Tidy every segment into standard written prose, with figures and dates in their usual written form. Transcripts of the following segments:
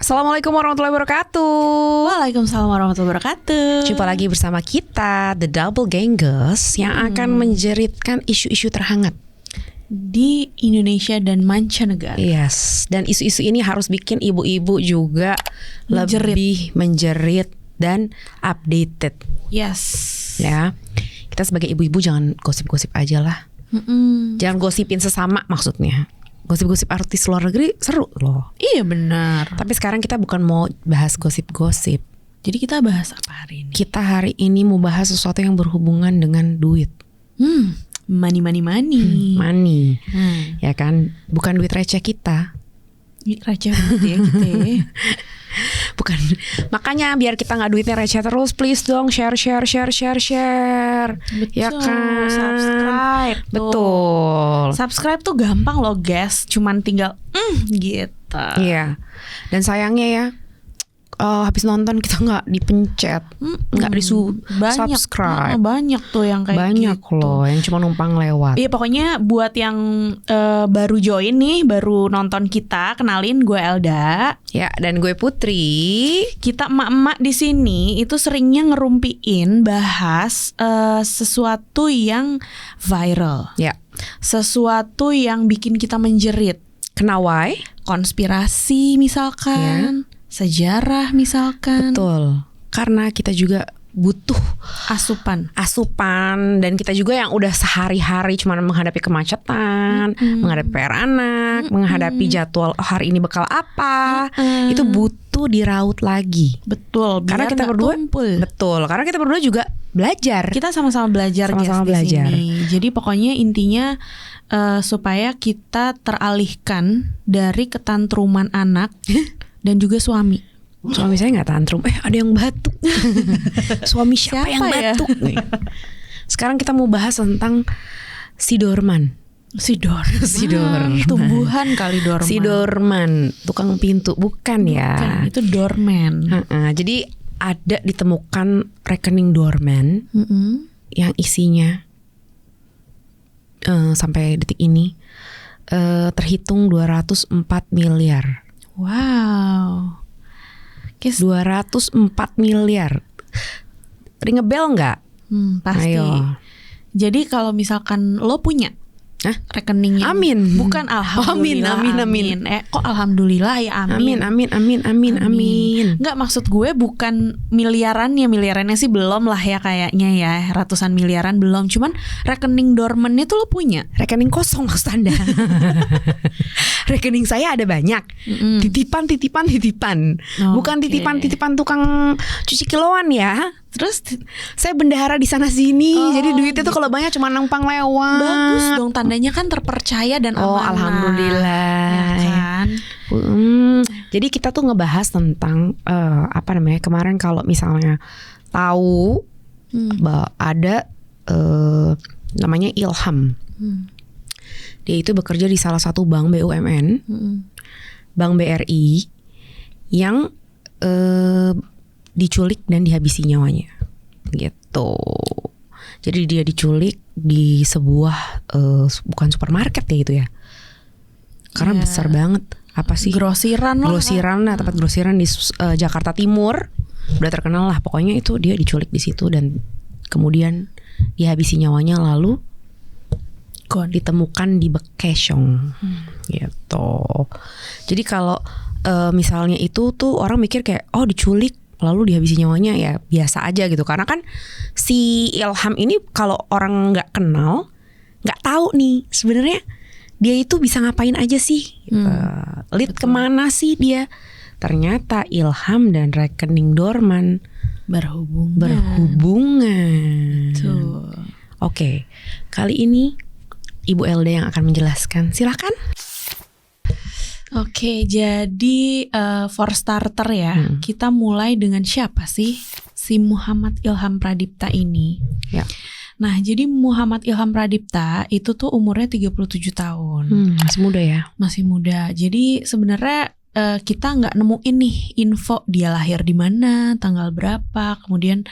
Assalamualaikum warahmatullahi wabarakatuh. Waalaikumsalam warahmatullahi wabarakatuh. Jumpa lagi bersama kita The Double Gangers yang akan menjeritkan isu-isu terhangat di Indonesia dan mancanegara. Yes, dan isu-isu ini harus bikin ibu-ibu juga lebih menjerit dan updated. Yes. Ya, kita sebagai ibu-ibu jangan gosip-gosip aja lah. Jangan gosipin sesama maksudnya. Gosip-gosip artis luar negeri seru loh. Iya benar. Tapi sekarang kita bukan mau bahas gosip-gosip. Jadi kita bahas apa hari ini? Kita hari ini mau bahas sesuatu yang berhubungan dengan duit. Money. Money. Ya kan, bukan duit receh kita. Duit receh banget ya kita ya. Bukan. Makanya biar kita nggak duitnya receh terus, please dong share. Betul, Ya kan. Subscribe tuh. Betul. Subscribe tuh gampang loh guys. Cuman tinggal gitu. Iya. Dan sayangnya ya, habis nonton kita nggak dipencet, nggak subscribe. Banyak tuh yang kayak banyak gitu. loh yang cuma numpang lewat. Iya pokoknya buat yang baru join nih, baru nonton kita, kenalin gue Elda. Ya, dan gue Putri. Kita emak-emak di sini itu seringnya ngerumpiin bahas sesuatu yang viral, Ya. sesuatu yang bikin kita menjerit. Kenawai? Konspirasi misalkan. Sejarah misalkan. Betul. Karena kita juga butuh asupan dan kita juga yang udah sehari-hari cuma menghadapi kemacetan, menghadapi PR anak, menghadapi jadwal hari ini bakal apa, itu butuh diraut lagi. Betul. Karena kita berdua tumpul. Betul. Karena kita berdua juga belajar. Kita sama-sama belajar Sama-sama guys belajar. di sini. Jadi pokoknya intinya supaya kita teralihkan dari ketantruman anak dan juga suami. Suami saya nggak tantrum. Ada yang batuk. Suami siapa yang ya? batuk? Nih. Sekarang kita mau bahas tentang si Dorman. Si Dorman. Tumbuhan kali Dorman. Si Dorman, tukang pintu, bukan ya? Bukan, itu doorman. Jadi ada ditemukan rekening Dorman yang isinya sampai detik ini terhitung 204 miliar. Wow. 204 miliar. Ring a bell nggak? Pasti. Ayo. Jadi kalau misalkan lo punya rekening yang Amin. bukan alhamdulillah. Amin. Kok alhamdulillah ya amin. Amin. Enggak, maksud gue bukan miliarannya sih belum lah ya kayaknya ya, ratusan miliaran belum, cuman rekening dormannya tuh lo punya. Rekening kosong maksud Anda. Rekening saya ada banyak. Titipan. Bukan titipan tukang cuci kiloan ya. Terus saya bendahara di sana sini. Jadi duitnya tuh kalau banyak cuma numpang lewat. Bagus dong, tandanya kan terpercaya dan amanah. Alhamdulillah. Ya kan? Jadi kita tuh ngebahas tentang kemarin kalau misalnya tahu bahwa ada namanya Ilham. Dia itu bekerja di salah satu bank BUMN, Bank BRI, yang diculik dan dihabisi nyawanya, gitu. Jadi dia diculik di sebuah bukan supermarket ya itu ya, karena besar banget. Apa sih? Grosiran lah, tempat grosiran di Jakarta Timur, udah terkenal lah. Pokoknya itu dia diculik di situ dan kemudian dihabisi nyawanya, lalu ditemukan di Bekesong, gitu. Jadi kalau misalnya itu tuh orang mikir kayak diculik lalu dihabisi nyawanya, ya biasa aja gitu. Karena kan si Ilham ini kalau orang nggak kenal, nggak tahu nih sebenarnya dia itu bisa ngapain aja sih, lead kemana sih dia. Ternyata Ilham dan rekening dorman berhubungan. Tuh. Oke, kali ini Ibu Elda yang akan menjelaskan. Silakan. Oke, jadi for starter ya, kita mulai dengan siapa sih si Muhammad Ilham Pradipta ini? Ya. Nah, jadi Muhammad Ilham Pradipta itu tuh umurnya 37 tahun. Masih muda ya? Masih muda. Jadi sebenarnya kita nggak nemuin nih info dia lahir di mana, tanggal berapa, kemudian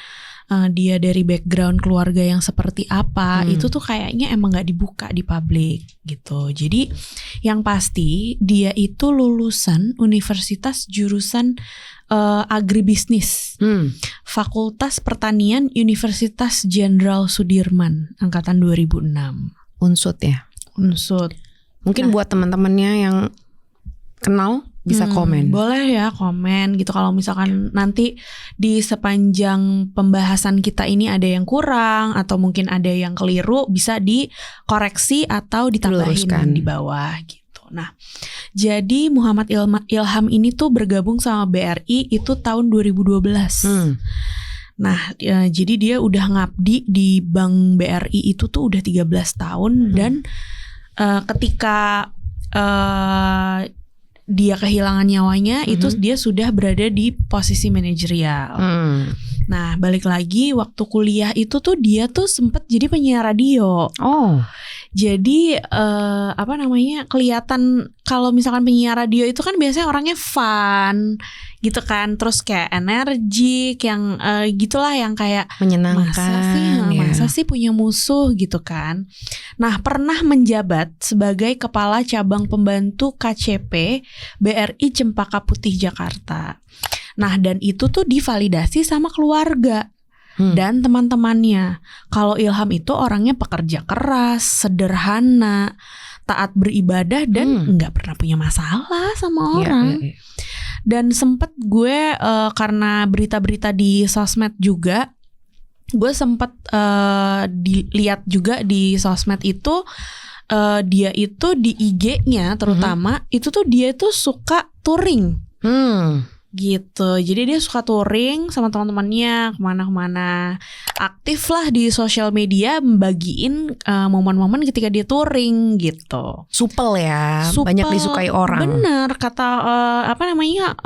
dia dari background keluarga yang seperti apa, itu tuh kayaknya emang nggak dibuka di publik gitu. Jadi yang pasti dia itu lulusan universitas jurusan agribisnis, Fakultas Pertanian Universitas Jenderal Sudirman, angkatan 2006. Unsut ya. Unsut. Mungkin buat teman-temannya yang kenal bisa komen. Boleh ya komen gitu, kalau misalkan nanti di sepanjang pembahasan kita ini ada yang kurang atau mungkin ada yang keliru, bisa dikoreksi atau ditambahin di bawah gitu. Nah, jadi Muhammad Ilham ini tuh bergabung sama BRI itu tahun 2012. Nah, jadi dia udah ngabdi di Bank BRI itu tuh udah 13 tahun dan ketika dia kehilangan nyawanya itu dia sudah berada di posisi manajerial. Nah, balik lagi waktu kuliah itu tuh dia tuh sempat jadi penyiar radio. Jadi kelihatan kalau misalkan penyiar radio itu kan biasanya orangnya fun gitu kan, terus kayak energik yang gitulah, yang kayak menyenangkan. Masa sih punya musuh gitu kan. Nah, pernah menjabat sebagai kepala cabang pembantu KCP BRI Cempaka Putih Jakarta. Nah, dan itu tuh divalidasi sama keluarga dan teman-temannya. Kalau Ilham itu orangnya pekerja keras, sederhana, taat beribadah dan nggak pernah punya masalah sama orang. Dan sempet gue karena berita-berita di sosmed juga, gue sempet dilihat juga di sosmed itu dia itu di IG-nya terutama itu tuh dia tuh suka touring. Gitu, jadi dia suka touring sama teman-temannya kemana-kemana, aktif lah di sosial media, membagiin momen-momen ketika dia touring gitu. Supel ya, banyak disukai orang. Bener, kata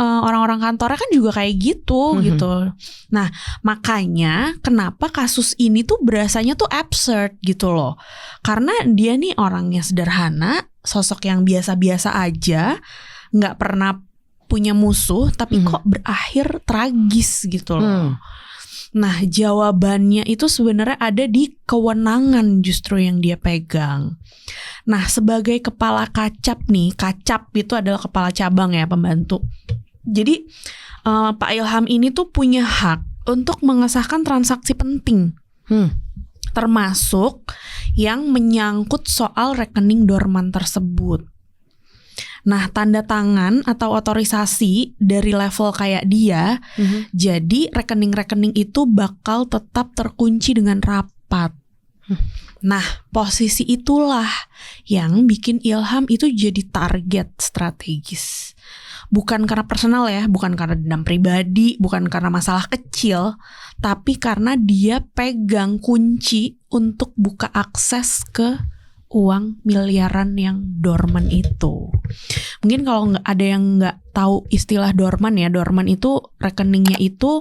orang-orang kantornya kan juga kayak gitu gitu. Nah, makanya kenapa kasus ini tuh berasanya tuh absurd gitu loh, karena dia nih orangnya sederhana, sosok yang biasa-biasa aja, nggak pernah punya musuh, tapi kok berakhir tragis gitu loh. Nah, jawabannya itu sebenarnya ada di kewenangan justru yang dia pegang. Nah, sebagai kepala kacap nih, kacap itu adalah kepala cabang ya, pembantu. Jadi Pak Ilham ini tuh punya hak untuk mengesahkan transaksi penting, termasuk yang menyangkut soal rekening dorman tersebut. Nah, tanda tangan atau otorisasi dari level kayak dia, jadi rekening-rekening itu bakal tetap terkunci dengan rapat. Nah, posisi itulah yang bikin Ilham itu jadi target strategis. Bukan karena personal ya, bukan karena dendam pribadi, bukan karena masalah kecil, tapi karena dia pegang kunci untuk buka akses ke uang miliaran yang dorman itu. Mungkin kalau ada yang nggak tahu istilah dorman ya, dorman itu rekeningnya itu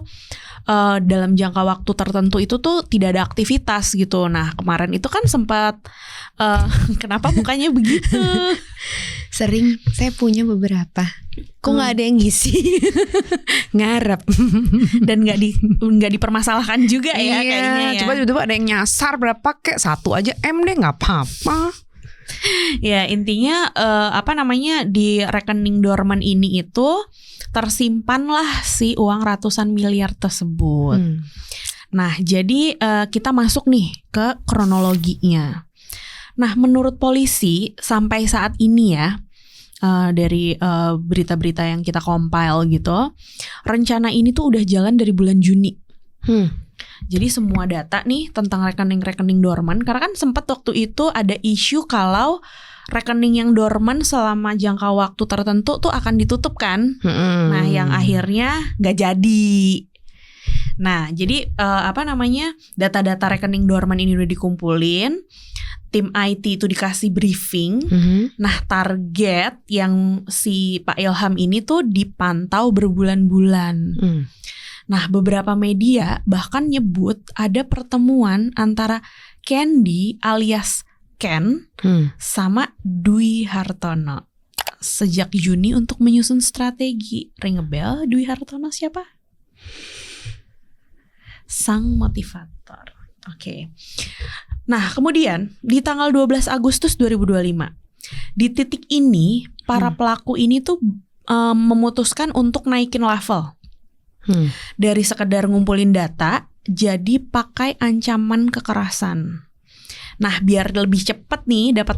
dalam jangka waktu tertentu itu tuh tidak ada aktivitas gitu. Nah, kemarin itu kan sempat kenapa mukanya begitu? Sering, saya punya beberapa. Kok nggak ada yang ngisi? Ngarep. Dan nggak dipermasalahkan juga ya kayaknya ya. Coba tiba-tiba ada yang nyasar berapa kek, 1 aja M deh, nggak apa-apa. Ya, intinya di rekening dorman ini itu tersimpanlah si uang ratusan miliar tersebut. Nah, jadi kita masuk nih ke kronologinya. Nah, menurut polisi sampai saat ini ya, dari berita-berita yang kita compile gitu, rencana ini tuh udah jalan dari bulan Juni. Jadi semua data nih tentang rekening-rekening dorman, karena kan sempat waktu itu ada isu kalau rekening yang dorman selama jangka waktu tertentu tuh akan ditutup kan. Nah, yang akhirnya nggak jadi. Nah, jadi data-data rekening dorman ini udah dikumpulin. Tim IT itu dikasih briefing. Nah, target yang si Pak Ilham ini tuh dipantau berbulan-bulan. Nah, beberapa media bahkan nyebut ada pertemuan antara Candy alias Ken sama Dwi Hartono. sejak Juni untuk menyusun strategi. Ring a bell, Dwi Hartono siapa? Sang motivator. Oke. Nah, kemudian di tanggal 12 Agustus 2025, di titik ini para pelaku ini tuh memutuskan untuk naikin level. Dari sekedar ngumpulin data jadi pakai ancaman kekerasan. Nah, biar lebih cepat nih dapat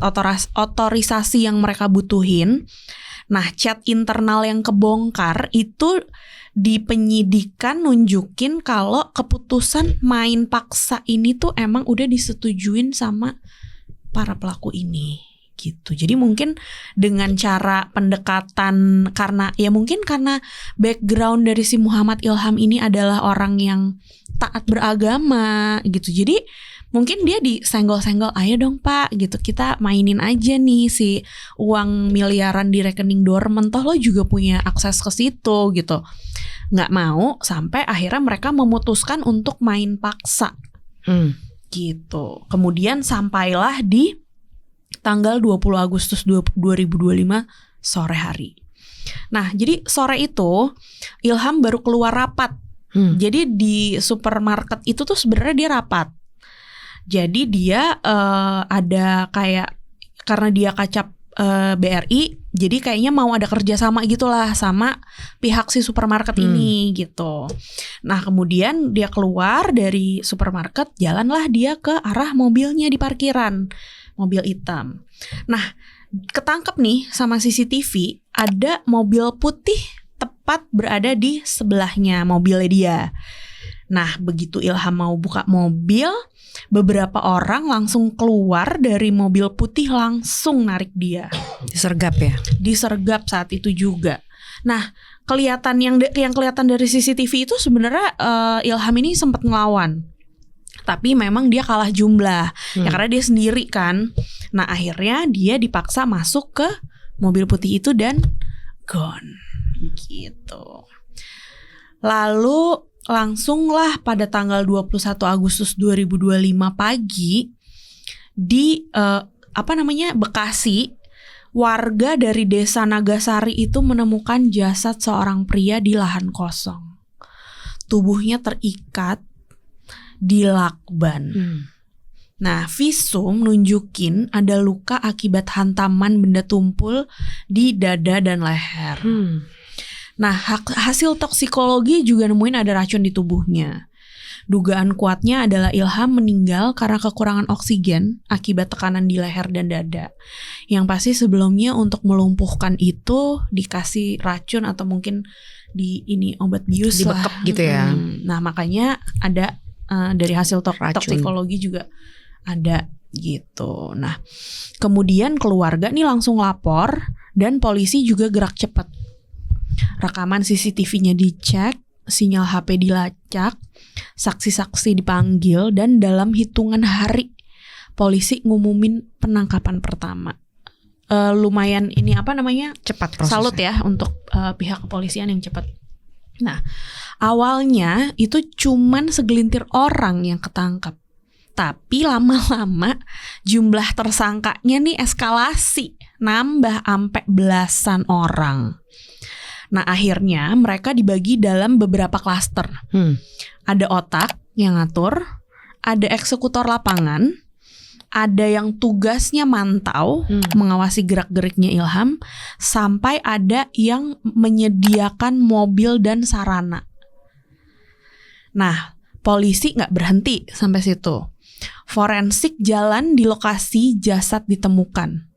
otorisasi yang mereka butuhin. Nah, chat internal yang kebongkar itu di penyidikan nunjukin kalau keputusan main paksa ini tuh emang udah disetujuin sama para pelaku ini gitu. Jadi mungkin dengan cara pendekatan karena background dari si Muhammad Ilham ini adalah orang yang taat beragama gitu. Jadi mungkin dia disenggol-senggol, ayo dong Pak gitu, kita mainin aja nih si uang miliaran di rekening dorman, toh lo juga punya akses ke situ gitu. Nggak mau, sampai akhirnya mereka memutuskan untuk main paksa gitu. Kemudian sampailah di tanggal 20 Agustus 2025 sore hari. Nah, jadi sore itu Ilham baru keluar rapat. Jadi di supermarket itu tuh sebenarnya dia rapat. Jadi dia ada kayak, karena dia kacap BRI, jadi kayaknya mau ada kerjasama gitulah sama pihak si supermarket ini gitu. Nah, kemudian dia keluar dari supermarket, jalanlah dia ke arah mobilnya di parkiran, mobil hitam. Nah, ketangkep nih sama CCTV, ada mobil putih tepat berada di sebelahnya mobilnya dia. Nah, begitu Ilham mau buka mobil, beberapa orang langsung keluar dari mobil putih, langsung narik dia. Disergap ya? Disergap saat itu juga. Nah, kelihatan yang kelihatan dari CCTV itu sebenarnya Ilham ini sempat ngelawan. Tapi memang dia kalah jumlah. Ya karena dia sendiri kan. Nah, akhirnya dia dipaksa masuk ke mobil putih itu dan gone. Gitu. Lalu langsunglah pada tanggal 21 Agustus 2025 pagi di Bekasi, warga dari desa Nagasari itu menemukan jasad seorang pria di lahan kosong. Tubuhnya terikat di lakban. Nah, visum nunjukin ada luka akibat hantaman benda tumpul di dada dan leher. Nah, hasil toksikologi juga nemuin ada racun di tubuhnya. Dugaan kuatnya adalah Ilham meninggal karena kekurangan oksigen akibat tekanan di leher dan dada. Yang pasti sebelumnya untuk melumpuhkan itu dikasih racun atau mungkin obat bius lah. Dibekep gitu ya. Nah, makanya ada dari hasil toksikologi juga ada gitu. Nah, kemudian keluarga nih langsung lapor dan polisi juga gerak cepat. Rekaman CCTV-nya dicek, sinyal HP dilacak, saksi-saksi dipanggil, dan dalam hitungan hari polisi ngumumin penangkapan pertama. Lumayan cepat prosesnya. Salut ya untuk pihak kepolisian yang cepat. Nah, awalnya itu cuman segelintir orang yang ketangkap. Tapi lama-lama jumlah tersangkanya nih eskalasi, nambah sampai belasan orang. Nah, akhirnya mereka dibagi dalam beberapa klaster. Ada otak yang ngatur, ada eksekutor lapangan, ada yang tugasnya mantau, mengawasi gerak-geriknya Ilham, sampai ada yang menyediakan mobil dan sarana. Nah, polisi nggak berhenti sampai situ. Forensik jalan di lokasi jasad ditemukan.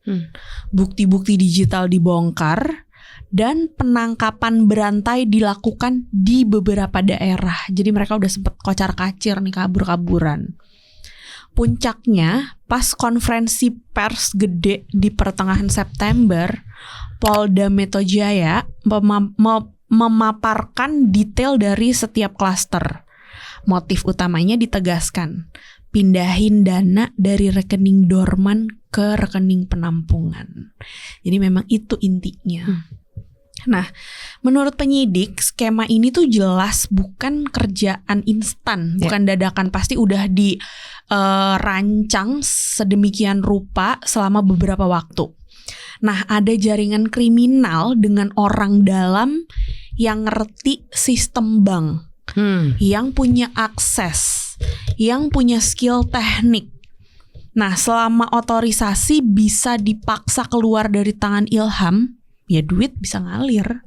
Bukti-bukti digital dibongkar. Dan penangkapan berantai dilakukan di beberapa daerah. Jadi mereka udah sempet kocar-kacir nih, kabur-kaburan. Puncaknya pas konferensi pers gede di pertengahan September, Polda Metro Jaya memaparkan detail dari setiap klaster. Motif utamanya ditegaskan, pindahin dana dari rekening dorman ke rekening penampungan. Jadi memang itu intinya. Nah, menurut penyidik, skema ini tuh jelas bukan kerjaan instan, bukan dadakan, pasti udah dirancang sedemikian rupa selama beberapa waktu. Nah, ada jaringan kriminal dengan orang dalam yang ngerti sistem bank, yang punya akses, yang punya skill teknik. Nah, selama otorisasi bisa dipaksa keluar dari tangan Ilham, ya duit bisa ngalir.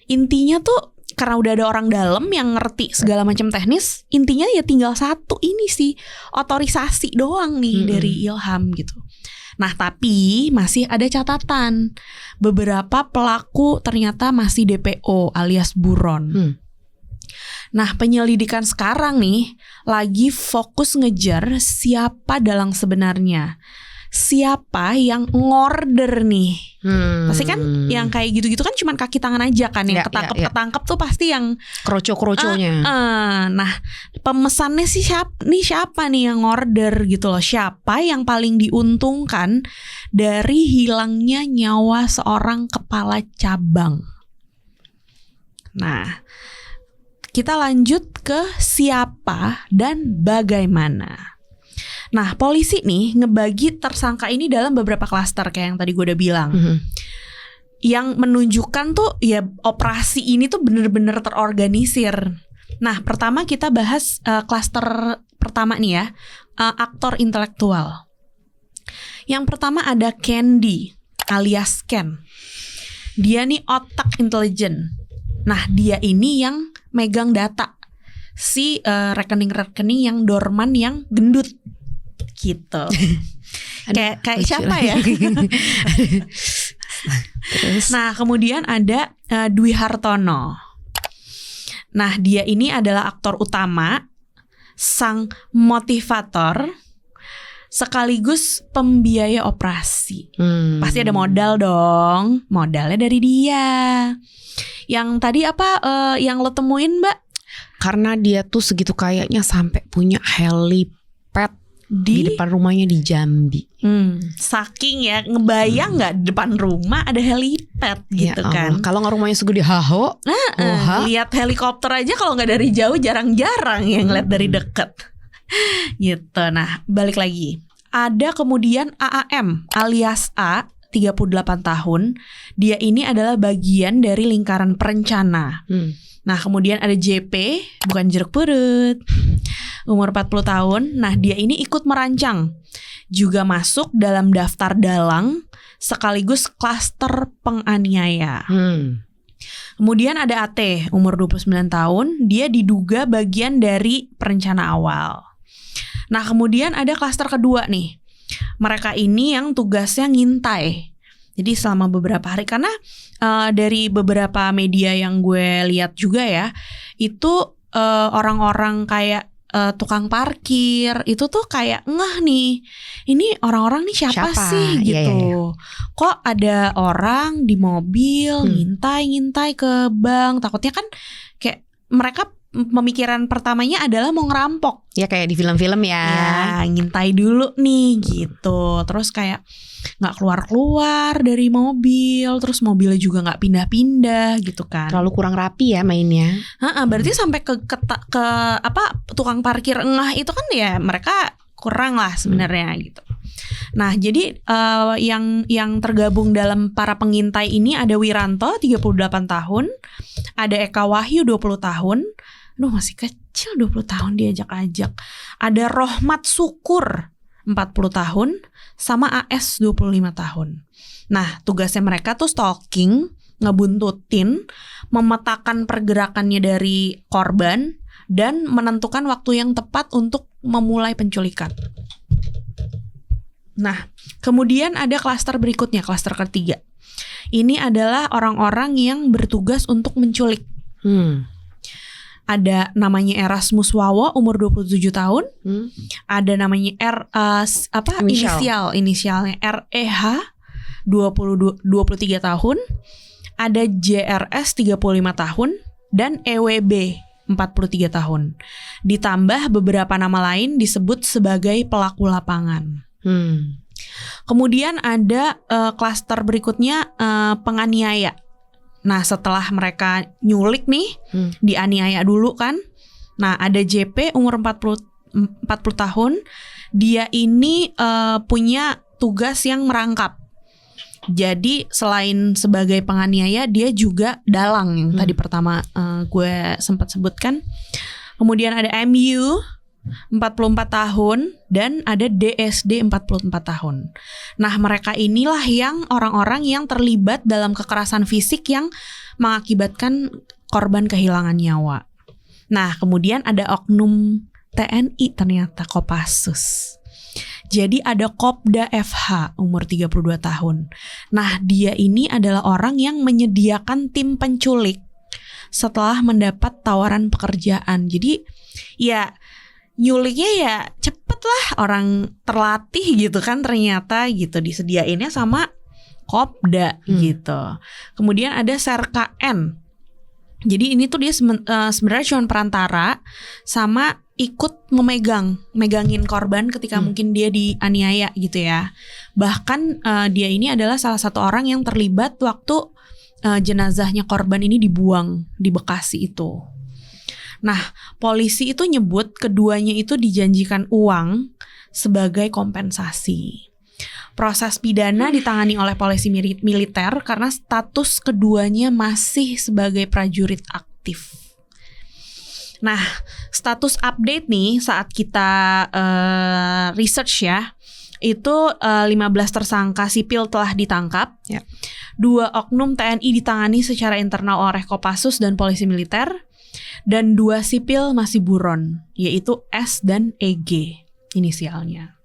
Intinya tuh karena udah ada orang dalam yang ngerti segala macam teknis, intinya ya tinggal satu ini sih, otorisasi doang nih dari Ilham gitu. Nah, tapi masih ada catatan. Beberapa pelaku ternyata masih DPO alias buron. Nah, penyelidikan sekarang nih lagi fokus ngejar siapa dalang sebenarnya. Siapa yang ngorder nih. Pasti kan yang kayak gitu-gitu kan cuman kaki tangan aja kan. Yang ketangkep tuh pasti yang kroco-kroconya. Nah, pemesannya sih siapa nih yang ngorder gitu loh. Siapa yang paling diuntungkan dari hilangnya nyawa seorang kepala cabang. Nah, kita lanjut ke siapa dan bagaimana. Nah, polisi nih ngebagi tersangka ini dalam beberapa klaster kayak yang tadi gue udah bilang. Yang menunjukkan tuh ya operasi ini tuh bener-bener terorganisir. Nah, pertama kita bahas klaster pertama nih ya, aktor intelektual. Yang pertama ada Candy alias Ken. Dia nih otak intelijen. Nah, dia ini yang megang data si rekening-rekening yang dorman yang gendut gitu. Kayak siapa ya? Nah, kemudian ada Dwi Hartono. Nah, dia ini adalah aktor utama, sang motivator, sekaligus pembiaya operasi. Pasti ada modal dong. Modalnya dari dia. Yang tadi apa yang lo temuin, Mbak? Karena dia tuh segitu kayaknya sampai punya helipad di depan rumahnya di Jambi. Saking ya, ngebayang nggak di depan rumah ada helipad gitu ya, kan? Kalau nggak rumahnya segede Haho, lihat helikopter aja kalau nggak dari jauh jarang-jarang yang lihat dari deket. Gitu. Nah, balik lagi. Ada kemudian AAM alias A, 38 tahun. Dia ini adalah bagian dari lingkaran perencana. Nah, kemudian ada JP, bukan jeruk purut, umur 40 tahun. Nah, dia ini ikut merancang. Juga masuk dalam daftar dalang sekaligus klaster penganiaya. Kemudian ada AT, umur 29 tahun. Dia diduga bagian dari perencana awal. Nah, kemudian ada klaster kedua nih. Mereka ini yang tugasnya ngintai. Jadi selama beberapa hari, karena dari beberapa media yang gue lihat juga ya, itu orang-orang kayak tukang parkir itu tuh kayak ngeh nih, ini orang-orang nih siapa sih gitu. Kok ada orang di mobil ngintai ke bank, takutnya kan kayak mereka pemikiran pertamanya adalah mau ngerampok. Ya kayak di film-film ya. Ya, ngintai dulu nih gitu. Terus kayak nggak keluar-keluar dari mobil, terus mobilnya juga nggak pindah-pindah gitu kan. Terlalu kurang rapi ya mainnya. Berarti sampai ke apa tukang parkir engah itu kan ya mereka kurang lah sebenarnya gitu. Nah, jadi yang tergabung dalam para pengintai ini ada Wiranto 38 tahun, ada Eka Wahyu 20 tahun. Aduh, masih kecil 20 tahun diajak-ajak. Ada Rohmat Syukur 40 tahun sama AS 25 tahun. Nah, tugasnya mereka tuh stalking, ngebuntutin, memetakan pergerakannya dari korban dan menentukan waktu yang tepat untuk memulai penculikan. Nah, kemudian ada klaster berikutnya, klaster ketiga. Ini adalah orang-orang yang bertugas untuk menculik. Ada namanya Erasmus Wawo, umur 27 tahun. Ada namanya inisialnya REH 23 tahun. Ada JRS 35 tahun dan EWB 43 tahun. Ditambah beberapa nama lain disebut sebagai pelaku lapangan. Kemudian ada klaster berikutnya penganiaya. Nah, setelah mereka nyulik nih, dianiaya dulu kan. Nah, ada JP umur 40 tahun. Dia ini punya tugas yang merangkap. Jadi selain sebagai penganiaya, dia juga dalang yang tadi pertama gue sempat sebutkan. Kemudian ada MU 44 tahun dan ada DSD 44 tahun. Nah, mereka inilah yang orang-orang yang terlibat dalam kekerasan fisik yang mengakibatkan korban kehilangan nyawa. Nah, kemudian ada oknum TNI ternyata Kopassus. Jadi ada Kopda FH umur 32 tahun. Nah, dia ini adalah orang yang menyediakan tim penculik setelah mendapat tawaran pekerjaan. Jadi ya nyuliknya ya cepet lah, orang terlatih gitu kan ternyata gitu, disediainnya sama Kopda gitu. Kemudian ada Serka N. Jadi ini tuh dia sebenarnya cuma perantara sama ikut megangin korban ketika mungkin dia dianiaya gitu ya. Bahkan dia ini adalah salah satu orang yang terlibat waktu jenazahnya korban ini dibuang di Bekasi itu. Nah, polisi itu nyebut keduanya itu dijanjikan uang sebagai kompensasi. Proses pidana ditangani oleh polisi militer karena status keduanya masih sebagai prajurit aktif. Nah, status update nih saat kita research ya, itu 15 tersangka sipil telah ditangkap. 2 oknum TNI ditangani secara internal oleh Kopassus dan polisi militer. Dan 2 sipil masih buron, yaitu S dan EG inisialnya.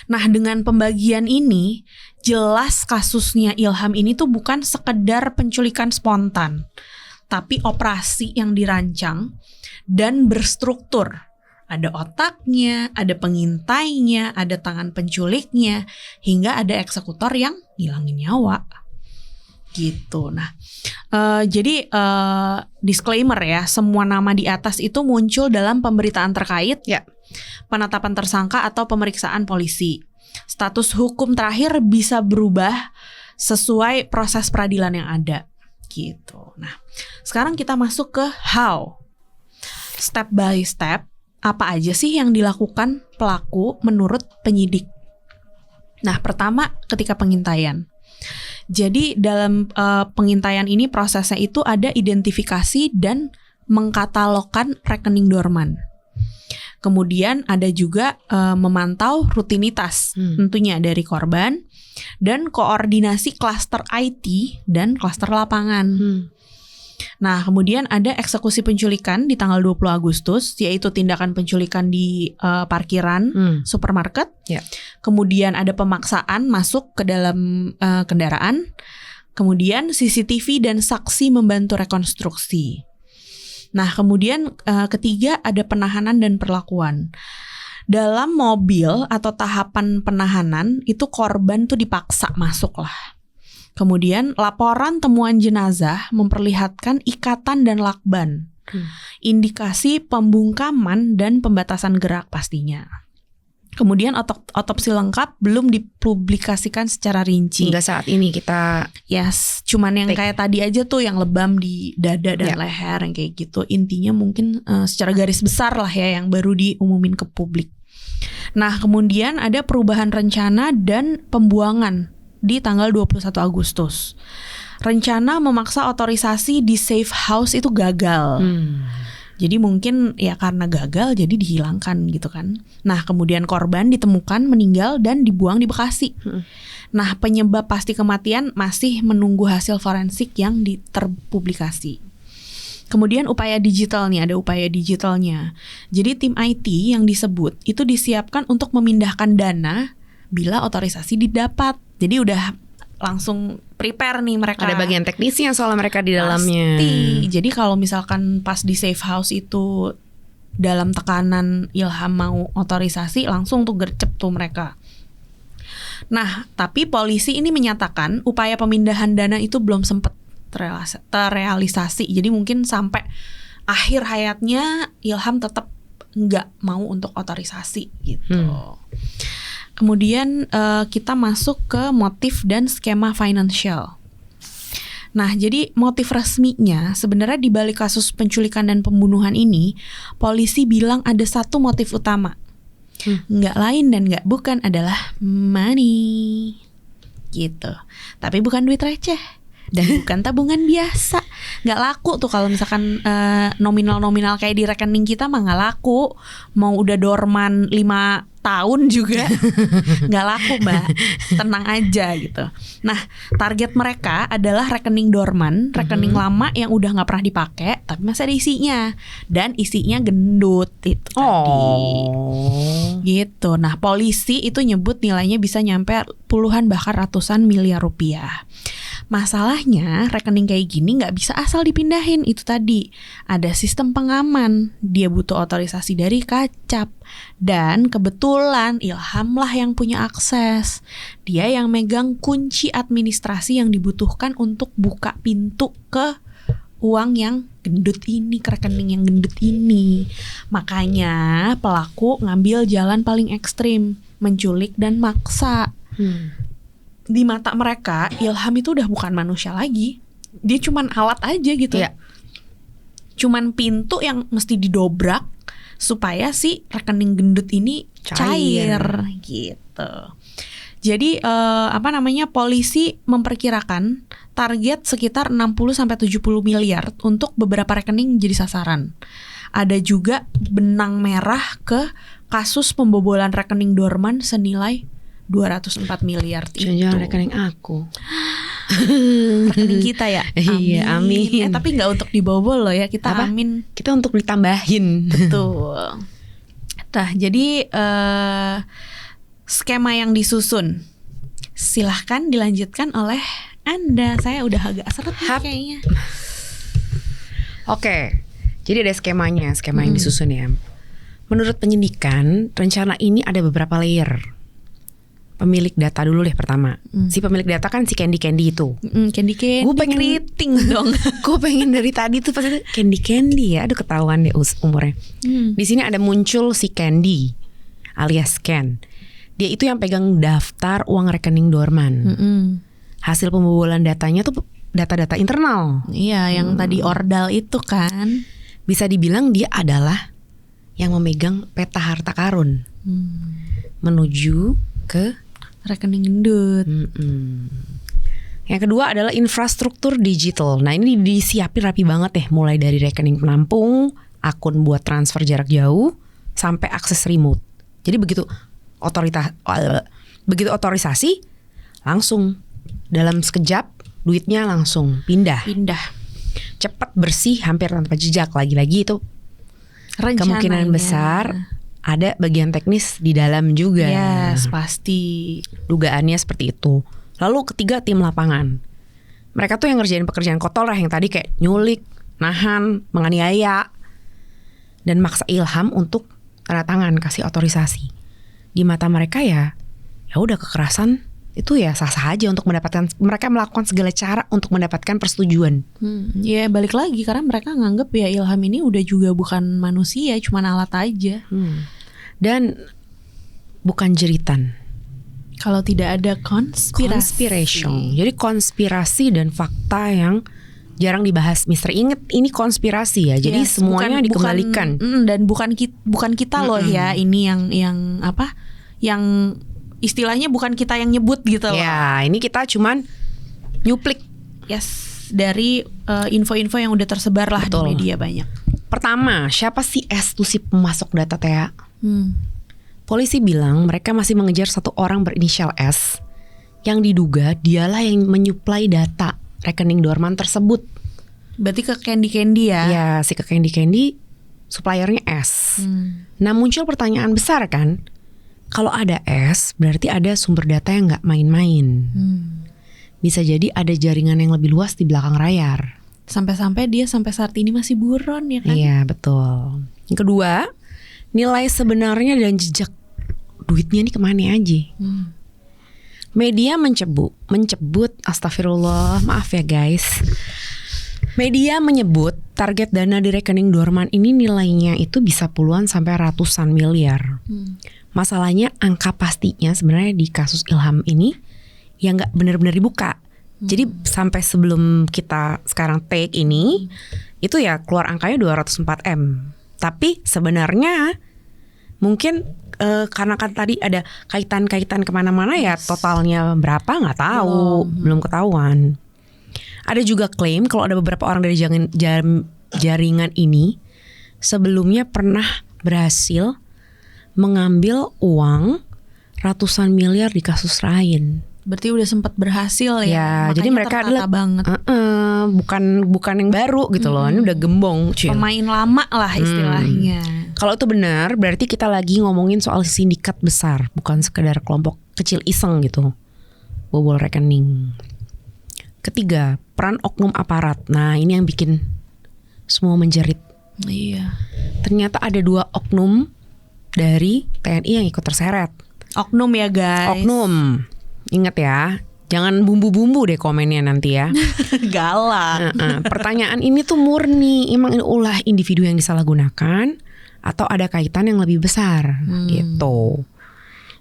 Nah, dengan pembagian ini, jelas kasusnya Ilham ini tuh bukan sekedar penculikan spontan, tapi operasi yang dirancang dan berstruktur. Ada otaknya, ada pengintainya, ada tangan penculiknya, hingga ada eksekutor yang ngilangin nyawa. Gitu. Nah, jadi disclaimer ya, semua nama di atas itu muncul dalam pemberitaan terkait, penetapan tersangka atau pemeriksaan polisi. Status hukum terakhir bisa berubah sesuai proses peradilan yang ada. Gitu. Nah, sekarang kita masuk ke how. Step by step, apa aja sih yang dilakukan pelaku menurut penyidik? Nah, pertama ketika pengintaian. Jadi dalam pengintaian ini prosesnya itu ada identifikasi dan mengkatalogkan rekening dorman. Kemudian ada juga memantau rutinitas tentunya dari korban dan koordinasi klaster IT dan klaster lapangan. Nah, kemudian ada eksekusi penculikan di tanggal 20 Agustus, yaitu tindakan penculikan di parkiran supermarket. Kemudian ada pemaksaan masuk ke dalam kendaraan. Kemudian CCTV dan saksi membantu rekonstruksi. Nah, kemudian ketiga ada penahanan dan perlakuan. Dalam mobil atau tahapan penahanan, itu korban tuh dipaksa masuk lah. Kemudian laporan temuan jenazah memperlihatkan ikatan dan lakban, indikasi pembungkaman dan pembatasan gerak pastinya. Kemudian otopsi lengkap belum dipublikasikan secara rinci. Hingga saat ini kita cuman yang kayak tadi aja tuh yang lebam di dada dan leher yang kayak gitu. Intinya mungkin secara garis besar lah ya yang baru diumumin ke publik. Nah, kemudian ada perubahan rencana dan pembuangan di tanggal 21 Agustus. Rencana memaksa otorisasi di safe house itu gagal. Jadi mungkin ya karena gagal jadi dihilangkan gitu kan. Nah, kemudian korban ditemukan meninggal dan dibuang di Bekasi. Nah, penyebab pasti kematian masih menunggu hasil forensik yang terpublikasi. Kemudian upaya digital nih, ada upaya digitalnya. Jadi tim IT yang disebut itu disiapkan untuk memindahkan dana bila otorisasi didapat. Jadi udah langsung prepare nih mereka. Ada bagian teknisnya soal mereka di dalamnya. Pasti. Jadi kalau misalkan pas di safe house itu dalam tekanan Ilham mau otorisasi, langsung tuh gercep tuh mereka. Nah, tapi polisi ini menyatakan upaya pemindahan dana itu belum sempat terrealisasi. Jadi mungkin sampai akhir hayatnya Ilham tetap nggak mau untuk otorisasi gitu. Kemudian kita masuk ke motif dan skema financial. Nah, jadi motif resminya sebenarnya di balik kasus penculikan dan pembunuhan ini, polisi bilang ada satu motif utama. Nggak lain dan nggak bukan adalah money. gitu. Tapi bukan duit receh dan bukan tabungan biasa. Nggak laku tuh kalau misalkan nominal-nominal kayak di rekening kita mah nggak laku. Mau udah dorman 5 tahun juga nggak laku, Mbak. Tenang aja gitu. Nah, target mereka adalah rekening dorman, rekening lama yang udah nggak pernah dipakai tapi masih ada isinya, dan isinya gendut itu tadi. Gitu. Nah, polisi itu nyebut nilainya bisa nyampe puluhan bahkan ratusan miliar rupiah. Masalahnya rekening kayak gini nggak bisa asal dipindahin, itu tadi ada sistem pengaman, dia butuh otorisasi dari Kacap, dan kebetulan Ilham lah yang punya akses, dia yang megang kunci administrasi yang dibutuhkan untuk buka pintu ke uang yang gendut ini, ke rekening yang gendut ini. Makanya pelaku ngambil jalan paling ekstrim, menculik dan maksa. Di mata mereka Ilham itu udah bukan manusia lagi, dia cuman alat aja gitu. Cuman pintu yang mesti didobrak supaya si rekening gendut ini cair gitu. Jadi polisi memperkirakan target sekitar 60-70 miliar untuk beberapa rekening jadi sasaran. Ada juga benang merah ke kasus pembobolan rekening dorman senilai 204 miliar itu. Jangan rekening aku. Rekening kita ya. Iya, amin. Tapi nggak untuk dibobol loh ya, kita amin. Kita untuk ditambahin. Betul. Nah, jadi skema yang disusun silahkan dilanjutkan oleh Anda. Saya udah agak seret nih kayaknya. Oke, jadi ada skemanya, skema yang disusun ya. Menurut penyidikan, rencana ini ada beberapa layer. Pemilik data dulu deh pertama. Si pemilik data kan si Candy itu. Candy gue pengen keriting dong. Gue pengen dari tadi tuh pasti Candy ya. Aduh ketahuan deh umurnya. Di sini ada muncul si Candy alias Ken. Dia itu yang pegang daftar uang rekening dorman. Hasil pembobolan datanya tuh data-data internal. Iya, yang tadi ordal itu kan. Bisa dibilang dia adalah yang memegang peta harta karun menuju ke rekening gendut. Yang kedua adalah infrastruktur digital. Nah ini disiapin rapi banget deh, mulai dari rekening penampung, akun buat transfer jarak jauh, sampai akses remote. Jadi begitu otorisasi, langsung dalam sekejap duitnya langsung pindah. Cepat, bersih, hampir tanpa jejak. Lagi-lagi itu rencananya, kemungkinan besar ada bagian teknis di dalam juga. Yes, pasti. Dugaannya seperti itu. Lalu ketiga, tim lapangan. Mereka tuh yang ngerjain pekerjaan kotor lah, yang tadi kayak nyulik, nahan, menganiaya, dan maksa Ilham untuk tanda tangan, kasih otorisasi. Di mata mereka ya udah kekerasan itu ya sah-sah aja untuk mendapatkan, mereka melakukan segala cara untuk mendapatkan persetujuan. Ya balik lagi karena mereka nganggep ya Ilham ini udah juga bukan manusia, cuma alat aja. Dan bukan jeritan. Kalau tidak ada konspirasi. Jadi konspirasi dan fakta yang jarang dibahas. Mister, inget ini konspirasi ya. Jadi semuanya dikembalikan. Dan bukan kita loh ya. Ini yang apa? Yang istilahnya bukan kita yang nyebut gitu loh. Ya, ini kita cuman nyuplik. Dari info-info yang udah tersebar lah. Betul. Di media banyak. Pertama, siapa sih S tuh si pemasok data Tea? Polisi bilang mereka masih mengejar satu orang berinisial S yang diduga dialah yang menyuplai data rekening dorman tersebut. Berarti ke Candy ya? Ya, si ke Candy suppliernya S. Nah muncul pertanyaan besar kan, kalau ada S berarti ada sumber data yang gak main-main. Bisa jadi ada jaringan yang lebih luas di belakang layar. Sampai-sampai dia sampai saat ini masih buron ya kan? Iya betul. Yang kedua, nilai sebenarnya dan jejak duitnya nih kemana aja. Media menyebut astagfirullah, maaf ya guys. Media menyebut target dana di rekening dorman ini nilainya itu bisa puluhan sampai ratusan miliar. Masalahnya angka pastinya sebenarnya di kasus Ilham ini yang nggak benar-benar dibuka. Jadi sampai sebelum kita sekarang take ini itu ya keluar angkanya 204 M. Tapi sebenarnya Mungkin karena kan tadi ada kaitan-kaitan kemana-mana ya, totalnya berapa nggak tahu, belum ketahuan. Ada juga klaim kalau ada beberapa orang dari jaringan ini sebelumnya pernah berhasil mengambil uang ratusan miliar di kasus lain. Berarti udah sempat berhasil ya. Ya, jadi mereka adalah banget. bukan yang baru gitu loh. Ini udah gembong, Cil. Pemain lama lah istilahnya. Kalau itu benar, berarti kita lagi ngomongin soal sindikat besar, bukan sekedar kelompok kecil iseng gitu. Bobol rekening. Ketiga, peran oknum aparat. Nah, ini yang bikin semua menjerit. Iya. Ternyata ada 2 oknum dari TNI yang ikut terseret. Oknum ya guys. Oknum. Ingat ya, jangan bumbu-bumbu deh komennya nanti ya. Galak. Pertanyaan ini tuh murni, emang ini ulah individu yang disalahgunakan atau ada kaitan yang lebih besar gitu.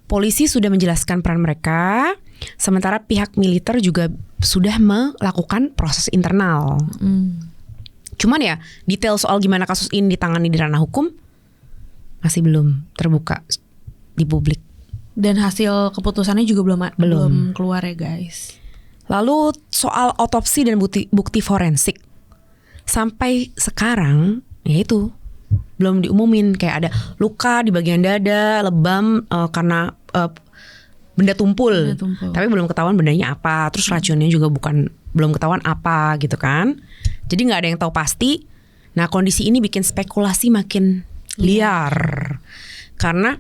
Polisi sudah menjelaskan peran mereka, sementara pihak militer juga sudah melakukan proses internal. Cuman ya, detail soal gimana kasus ini ditangani di ranah hukum masih belum terbuka di publik. Dan hasil keputusannya juga belum keluar ya guys. Lalu soal otopsi dan bukti forensik, sampai sekarang ya itu belum diumumin. Kayak ada luka di bagian dada, lebam karena benda tumpul. Tapi belum ketahuan bendanya apa. Terus racunnya juga belum ketahuan apa gitu kan. Jadi nggak ada yang tahu pasti. Nah, kondisi ini bikin spekulasi makin liar. Karena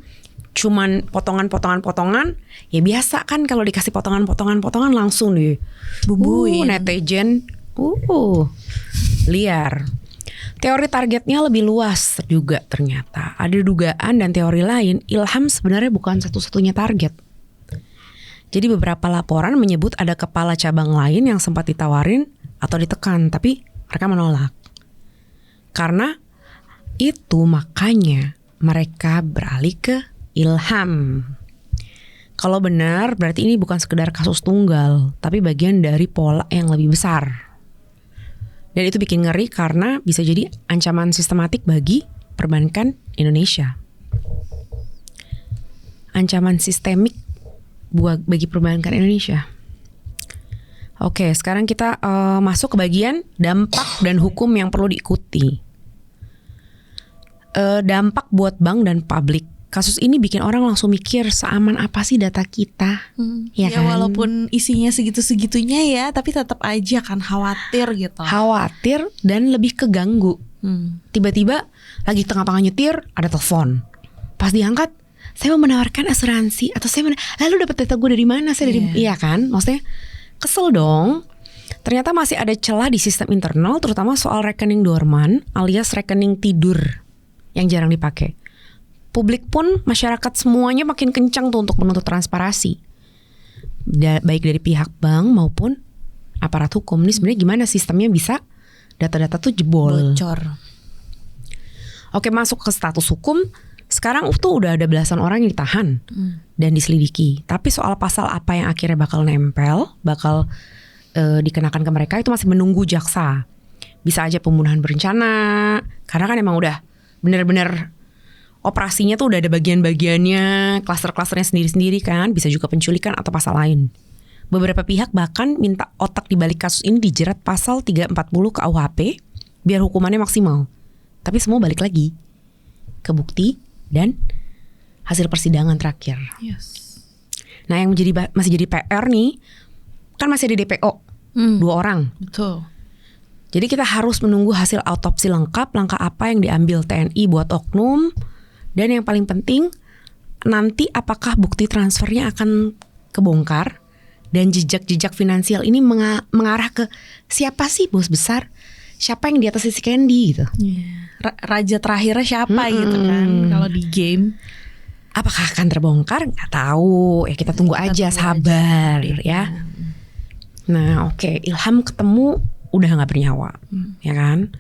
cuman potongan-potongan ya, biasa kan kalau dikasih potongan-potongan langsung nih bumbuin netizen liar. Teori targetnya lebih luas juga ternyata. Ada dugaan dan teori lain Ilham sebenarnya bukan satu-satunya target. Jadi beberapa laporan menyebut ada kepala cabang lain yang sempat ditawarin atau ditekan, tapi mereka menolak. Karena itu makanya mereka beralih ke Ilham. Kalau benar berarti ini bukan sekedar kasus tunggal, tapi bagian dari pola yang lebih besar. Dan itu bikin ngeri karena bisa jadi ancaman sistematik bagi perbankan Indonesia. Ancaman sistemik bagi perbankan Indonesia. Oke, sekarang kita masuk ke bagian dampak dan hukum yang perlu diikuti. Dampak buat bank dan publik. Kasus ini bikin orang langsung mikir seaman apa sih data kita, ya kan? Walaupun isinya segitu-segitunya ya, tapi tetap aja kan khawatir gitu. Khawatir dan lebih keganggu. Tiba-tiba lagi tengah-tengah nyetir ada telepon. Pas diangkat, saya mau menawarkan asuransi atau lalu dapat data gue dari mana? Iya kan? Maksudnya kesel dong. Ternyata masih ada celah di sistem internal, terutama soal rekening dorman alias rekening tidur yang jarang dipakai. Publik pun, masyarakat semuanya makin kencang tuh untuk menuntut transparansi. Baik dari pihak bank maupun aparat hukum. Ini sebenarnya gimana sistemnya bisa data-data tuh jebol. Bocor. Oke, masuk ke status hukum. Sekarang tuh udah ada belasan orang yang ditahan dan diselidiki. Tapi soal pasal apa yang akhirnya bakal nempel, bakal dikenakan ke mereka itu masih menunggu jaksa. Bisa aja pembunuhan berencana. Karena kan emang udah bener-bener operasinya tuh udah ada bagian-bagiannya, klaster-klasternya sendiri-sendiri kan. Bisa juga penculikan atau pasal lain. Beberapa pihak bahkan minta otak di balik kasus ini dijerat pasal 340 KUHP biar hukumannya maksimal. Tapi semua balik lagi ke bukti dan hasil persidangan terakhir. Yes. Nah, yang masih jadi PR nih, kan masih ada DPO 2 orang. Betul. Jadi kita harus menunggu hasil autopsi lengkap, langkah apa yang diambil TNI buat oknum. Dan yang paling penting, nanti apakah bukti transfernya akan kebongkar dan jejak-jejak finansial ini mengarah ke siapa sih bos besar, siapa yang di atas si Candy gitu. Raja terakhirnya siapa gitu kan kalau di game. Apakah akan terbongkar? Nggak tahu. Ya kita tunggu aja, sabar ya. Nah oke, Ilham ketemu udah nggak bernyawa, ya kan?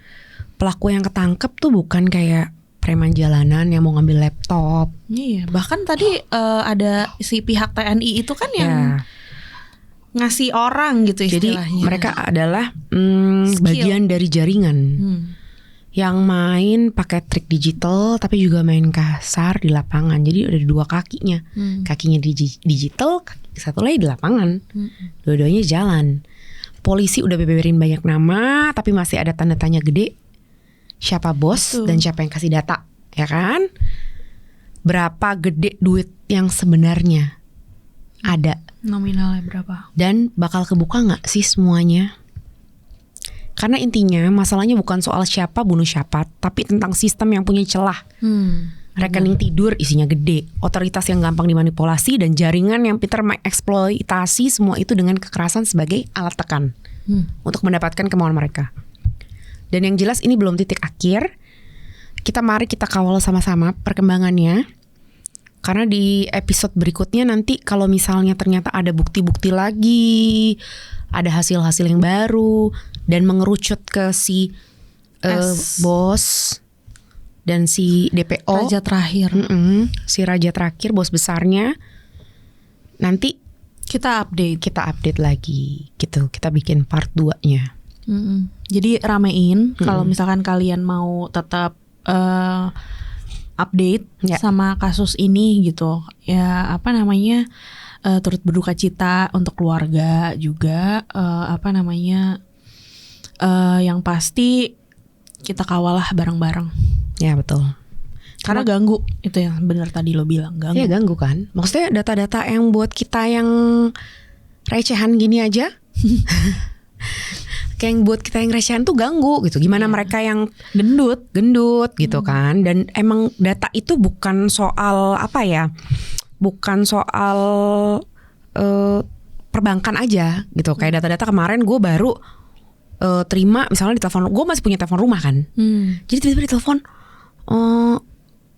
Pelaku yang ketangkep tuh bukan kayak preman jalanan yang mau ngambil laptop. Iya, bahkan tadi ada si pihak TNI itu kan yang ngasih orang gitu istilahnya. Jadi mereka adalah bagian dari jaringan yang main pakai trik digital tapi juga main kasar di lapangan. Jadi ada dua kakinya. Kakinya digital, kaki satu lagi di lapangan. Dua-duanya jalan. Polisi udah beberin banyak nama tapi masih ada tanda tanya gede. Siapa bos dan siapa yang kasih data, ya kan? Berapa gede duit yang sebenarnya ada? Nominalnya berapa? Dan bakal kebuka gak sih semuanya? Karena intinya masalahnya bukan soal siapa bunuh siapa, tapi tentang sistem yang punya celah. Rekening tidur isinya gede, otoritas yang gampang dimanipulasi, dan jaringan yang pintar mengeksploitasi semua itu dengan kekerasan sebagai alat tekan untuk mendapatkan kemauan mereka. Dan yang jelas ini belum titik akhir. Mari kita kawal sama-sama perkembangannya. Karena di episode berikutnya nanti kalau misalnya ternyata ada bukti-bukti lagi, ada hasil-hasil yang baru, dan mengerucut ke si bos dan si DPO, raja terakhir, si raja terakhir, bos besarnya, nanti kita update lagi gitu. Kita bikin part 2-nya. Jadi ramein kalau misalkan kalian mau tetap update sama kasus ini gitu ya, apa namanya, turut berduka cita untuk keluarga juga, yang pasti kita kawal lah bareng-bareng. Ya betul. Karena ganggu, itu yang benar tadi lo bilang, ganggu. Ya ganggu kan. Maksudnya data-data yang buat kita yang recehan gini aja kayak yang buat kita yang recehan tuh ganggu gitu. Gimana mereka yang gendut gitu kan. Dan emang data itu bukan soal bukan soal perbankan aja gitu. Kayak data-data kemarin gue baru terima, misalnya di telepon, gue masih punya telepon rumah kan. Jadi tiba-tiba di telepon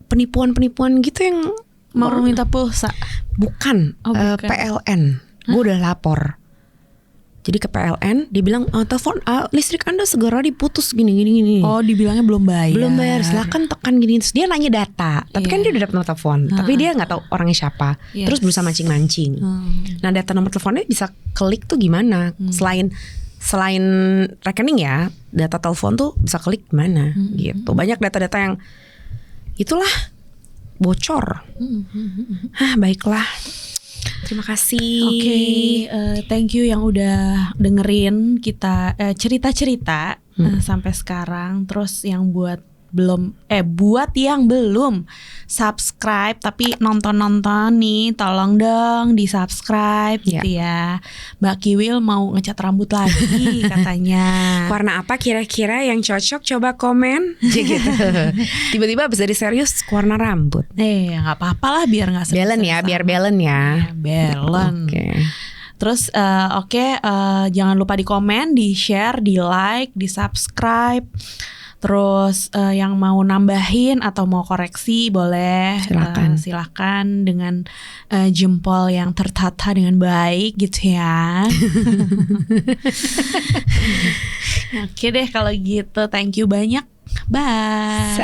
penipuan gitu yang mau minta pulsa. Bukan, PLN. Gue udah lapor. Jadi ke PLN, dia bilang telepon listrik Anda segera diputus gini. Oh, dibilangnya belum bayar. Silakan tekan gini. Terus dia nanya data, tapi kan dia udah dapat nomor telepon, tapi dia nggak tahu orangnya siapa. Terus berusaha mancing. Nah, data nomor teleponnya bisa klik tuh gimana? Selain rekening ya, data telepon tuh bisa klik gimana gitu. Banyak data-data yang itulah bocor. Baiklah. Terima kasih. Oke, thank you yang udah dengerin kita cerita-cerita sampai sekarang. Terus yang buat yang belum subscribe tapi nonton nih, tolong dong di subscribe gitu ya. Mbak Kiwil mau ngecat rambut lagi katanya. Warna apa kira-kira yang cocok? Coba komen. Gitu. Tiba-tiba abis dari serius warna rambut. Nggak apa-apa lah, biar nggak balance ya, biar balance ya. Balance. Terus jangan lupa di komen, di share, di like, di subscribe. Terus yang mau nambahin atau mau koreksi boleh, silakan dengan jempol yang tertata dengan baik gitu ya. Oke deh kalau gitu, thank you banyak. Bye.